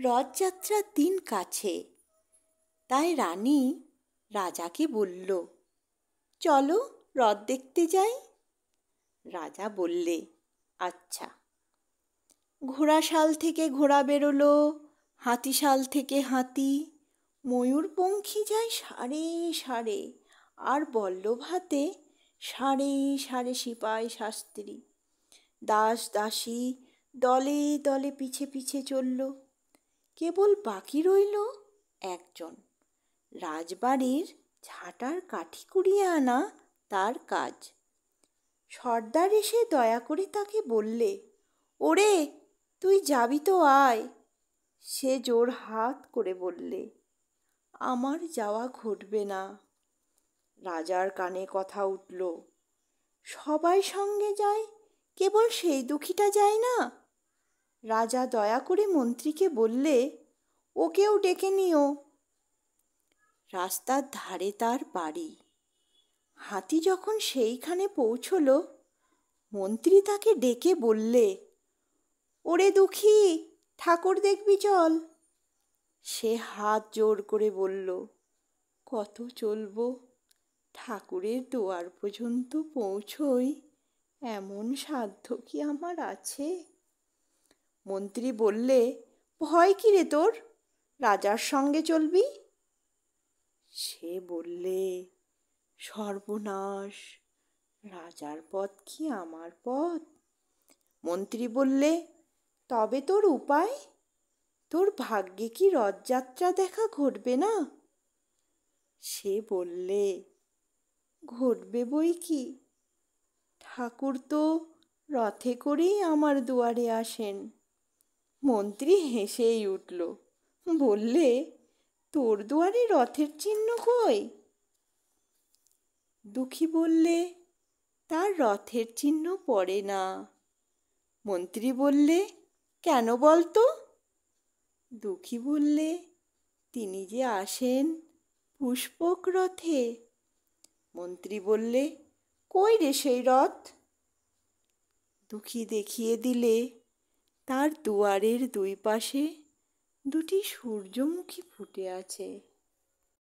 রথযাত্রার দিন কাছে, তাই রানী রাজাকে বলল, চলো রথ দেখতে যাই। রাজা বললে, আচ্ছা। ঘোড়াশাল থেকে ঘোড়া বেরোলো, হাতিশাল থেকে হাতি, ময়ূরপঙ্খী যায় সারে সারে, আর বল্লভ হাতে সারে সারে সিপাই শাস্ত্রী। দাস দাসী দলে দলে পিছে পিছে চলল। কেবল বাকি রইল একজন, রাজবাড়ির ঝাঁটার কাঠি কুড়িয়ে আনা তার কাজ। সর্দার এসে দয়া করে তাকে বললে, ওরে তুই যাবি তো আয়। সে জোর হাত করে বললে, আমার যাওয়া ঘটবে না। রাজার কানে কথা উঠল, সবাই সঙ্গে যায়, কেবল সেই দুঃখীটা যায় না। রাজা দয়া করে মন্ত্রীকে বললে, ওকেও ডেকে নিও। রাস্তার ধারে তার বাড়ি। হাতি যখন সেইখানে পৌঁছল, মন্ত্রী তাকে ডেকে বললে, ওরে দুঃখী, ঠাকুর দেখবি চল। সে হাত জোর করে বলল, কত চলবো? ঠাকুরের দুয়ার পর্যন্ত পৌঁছই এমন সাধ্য কি আমার আছে? মন্ত্রী বললে, ভয় কি রে তোর? রাজার সঙ্গে চলবি। সে বললে, সর্বনাশ, রাজার পথ কি আমার পথ? মন্ত্রী বললে, তবে তোর উপায়? তোর ভাগ্যে কি রথযাত্রা দেখা ঘটবে না? সে বললে, ঘটবে বই কি, ঠাকুর তো রথে করেই আমার দুয়ারে আসেন। মন্ত্রী হেসেই উঠল, বললে, তোর দুয়ারে রথের চিহ্ন কই? দুঃখী বললে, তার রথের চিহ্ন পড়ে না। মন্ত্রী বললে, কেন বলতো? দুঃখী বললে, তিনি যে আসেন পুষ্পক রথে। মন্ত্রী বললে, কই রে সেই রথ? দুঃখী দেখিয়ে দিলে, তার দুয়ারের দুই পাশে দুটি সূর্যমুখী ফুটে আছে।